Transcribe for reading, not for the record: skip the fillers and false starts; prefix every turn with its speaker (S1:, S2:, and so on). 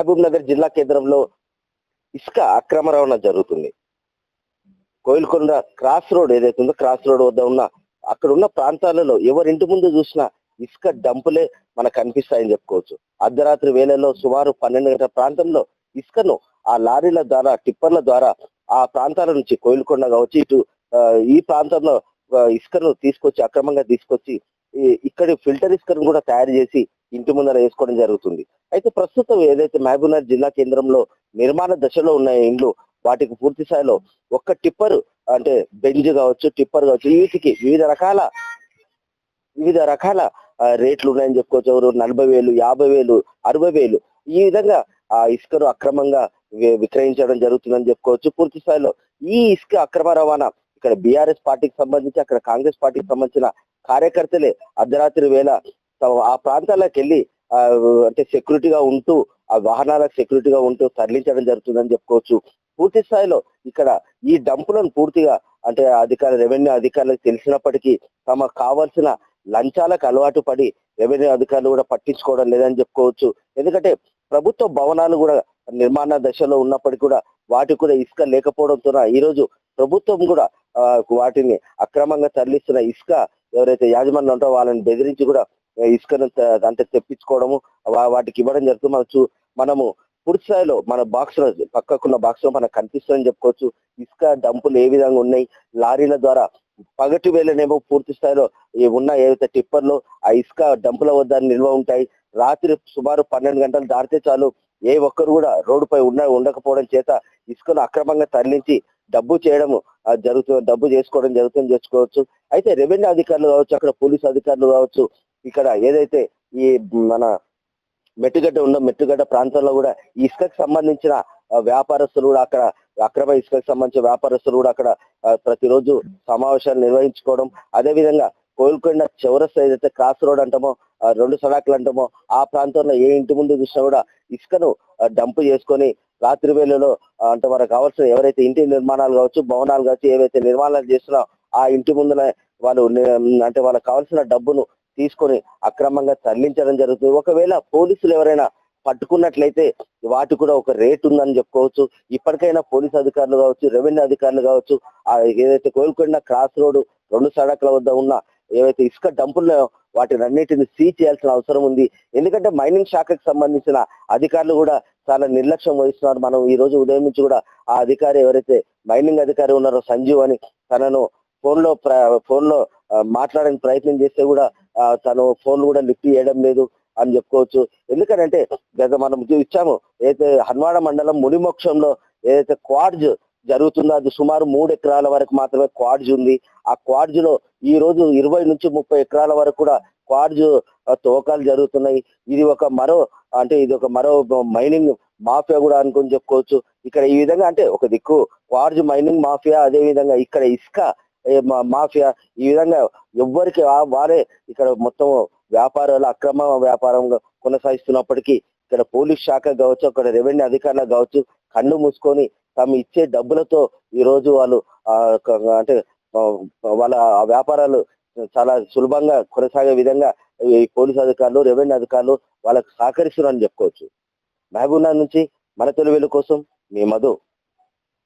S1: మహబూబ్ నగర్ జిల్లా కేంద్రంలో ఇసుక అక్రమ రవాణా జరుగుతుంది. కోయిల్కొండ క్రాస్ రోడ్ ఏదైతే ఉందో క్రాస్ రోడ్ వద్ద ఉన్న అక్కడ ఉన్న ప్రాంతాలలో ఎవరింటి ముందు చూసినా ఇసుక డంపులే మనకు కనిపిస్తాయని చెప్పుకోవచ్చు. అర్ధరాత్రి వేళల్లో సుమారు 12 గంటల ప్రాంతంలో ఇసుకను ఆ లారీల ద్వారా టిప్పర్ల ద్వారా ఆ ప్రాంతాల నుంచి కోయిల్కొండ కావచ్చు ఇటు ఈ ప్రాంతంలో ఇసుకను తీసుకొచ్చి అక్రమంగా తీసుకొచ్చి ఇక్కడి ఫిల్టర్ ఇసుకను కూడా తయారు చేసి ఇంటి ముందర వేసుకోవడం జరుగుతుంది. అయితే ప్రస్తుతం ఏదైతే మహబూబ్నగర్ జిల్లా కేంద్రంలో నిర్మాణ దశలో ఉన్న ఇండ్లు వాటికి పూర్తి స్థాయిలో ఒక్క టిప్పర్ అంటే బెంజ్ కావచ్చు టిప్పర్ కావచ్చు వీటికి వివిధ రకాల రేట్లు ఉన్నాయని చెప్పుకోవచ్చు. ఎవరు 40,000, 50,000, 60,000 ఈ విధంగా ఆ ఇసుకను అక్రమంగా విక్రయించడం జరుగుతుందని చెప్పుకోవచ్చు. పూర్తి స్థాయిలో ఈ ఇసుక అక్రమ రవాణా ఇక్కడ బీఆర్ఎస్ పార్టీకి సంబంధించి అక్కడ కాంగ్రెస్ పార్టీకి సంబంధించిన కార్యకర్తలే అర్ధరాత్రి వేళ ఆ ప్రాంతాలకు వెళ్ళి అంటే సెక్యూరిటీగా ఉంటూ ఆ వాహనాలకు సెక్యూరిటీగా ఉంటూ తరలించడం జరుగుతుందని చెప్పుకోవచ్చు. పూర్తి స్థాయిలో ఇక్కడ ఈ డంపులను పూర్తిగా అంటే రెవెన్యూ అధికారులకు తెలిసినప్పటికీ తమకు కావాల్సిన లంచాలకు అలవాటు పడి రెవెన్యూ అధికారులు కూడా పట్టించుకోవడం లేదని చెప్పుకోవచ్చు. ఎందుకంటే ప్రభుత్వ భవనాలు కూడా నిర్మాణ దశలో ఉన్నప్పటికీ కూడా వాటికి కూడా ఇసుక లేకపోవడంతో ఈరోజు ప్రభుత్వం కూడా వాటిని అక్రమంగా తరలిస్తున్న ఇసుక ఎవరైతే యాజమాన్యం ఉంటారో వాళ్ళని బెదిరించి కూడా ఇసుకను అంటే తెప్పించుకోవడము వాటికి ఇవ్వడం జరుగుతుంది. మనము పూర్తి స్థాయిలో మన బాక్స్ లో పక్కకున్న బాక్స్ లో మనకు కనిపిస్తుందని చెప్పుకోవచ్చు. ఇసుక డంపులు ఏ విధంగా ఉన్నాయి, లారీల ద్వారా పగటి వేళనేమో పూర్తి స్థాయిలో ఉన్న ఏదైతే టిప్పర్లో ఆ ఇసుక డంపుల వద్ద నిల్వ ఉంటాయి. రాత్రి సుమారు 12 గంటలు దాటితే చాలు ఏ ఒక్కరు కూడా రోడ్డుపై ఉండకపోవడం చేత ఇసుకను అక్రమంగా తరలించి డబ్బు చేసుకోవడం జరుగుతుందని చేసుకోవచ్చు. అయితే రెవెన్యూ అధికారులు కావచ్చు, అక్కడ పోలీసు అధికారులు కావచ్చు, ఇక్కడ ఏదైతే ఈ మన మెట్టుగడ్డ ప్రాంతంలో కూడా ఈ ఇసుకకు సంబంధించిన వ్యాపారస్తులు కూడా అక్కడ అక్రమ ఇసుకకు సంబంధించిన వ్యాపారస్తులు కూడా అక్కడ ప్రతిరోజు సమావేశాలు నిర్వహించుకోవడం, అదేవిధంగా కోయిల్కొండ చౌరస్తా ఏదైతే క్రాస్ రోడ్ అంటామో 2 సడాకులు అంటామో ఆ ప్రాంతంలో ఏ ఇంటి ముందు చూసినా కూడా ఇసుకను డంపు చేసుకొని రాత్రి వేళలో అంటే మనకు కావాల్సిన ఎవరైతే ఇంటి నిర్మాణాలు కావచ్చు భవనాలు కావచ్చు ఏవైతే నిర్మాణాలు చేస్తున్నా ఆ ఇంటి ముందున వాళ్ళు అంటే వాళ్ళకి కావాల్సిన డబ్బును తీసుకొని అక్రమంగా తరలించడం జరుగుతుంది. ఒకవేళ పోలీసులు ఎవరైనా పట్టుకున్నట్లయితే వాటి కూడా ఒక రేట్ ఉందని చెప్పుకోవచ్చు. ఇప్పటికైనా పోలీసు అధికారులు కావచ్చు, రెవెన్యూ అధికారులు కావచ్చు, ఏదైతే కోయిల్కొండ క్రాస్ రోడ్ 2 సడకుల వద్ద ఉన్న ఏవైతే ఇసుక డంపుల్లో వాటిని అన్నిటిని సీజ్ చేయాల్సిన అవసరం ఉంది. ఎందుకంటే మైనింగ్ శాఖకు సంబంధించిన అధికారులు కూడా చాలా నిర్లక్ష్యం వహిస్తున్నారు. మనం ఈ రోజు ఉదయం నుంచి కూడా ఆ అధికారి ఎవరైతే మైనింగ్ అధికారి ఉన్నారో సంజీవ్ అని తనను ఫోన్ లో మాట్లాడడానికి ప్రయత్నం చేస్తే కూడా తను ఫోన్ కూడా లిఫ్ట్ చేయడం లేదు అని చెప్పుకోవచ్చు. ఎందుకంటే గత మనం ఇచ్చాము ఏదైతే హన్వాడ మండలం మునిమోక్షంలో ఏదైతే క్వాడ్జ్ జరుగుతుందో అది సుమారు 3 ఎకరాల వరకు మాత్రమే క్వాడ్జ్ ఉంది. ఆ క్వాడ్జ్ లో ఈ రోజు 20 నుంచి 30 ఎకరాల వరకు కూడా క్వాడ్జ్ తవ్వకాలు జరుగుతున్నాయి. ఇది ఒక మరో మైనింగ్ మాఫియా కూడా అనుకుని చెప్పుకోవచ్చు. ఇక్కడ ఈ విధంగా అంటే ఒక దిక్కు క్వాడ్జ్ మైనింగ్ మాఫియా, అదే విధంగా ఇక్కడ ఇసుక మాఫియా, ఈ విధంగా ఎవ్వరికి వారే ఇక్కడ మొత్తం వ్యాపారాలు అక్రమ వ్యాపారంగా కొనసాగిస్తున్నప్పటికీ ఇక్కడ పోలీస్ శాఖ కావచ్చు, అక్కడ రెవెన్యూ అధికారులకు కావచ్చు కళ్ళు మూసుకొని తాము ఇచ్చే డబ్బులతో ఈ రోజు వాళ్ళు అంటే వాళ్ళ వ్యాపారాలు చాలా సులభంగా కొనసాగే విధంగా ఈ పోలీసు అధికారులు రెవెన్యూ అధికారులు వాళ్ళకు సహకరిస్తున్నారని చెప్పుకోవచ్చు. మహబూబ్నగర్ నుంచి మన తెలుగు కోసం మీ మధు.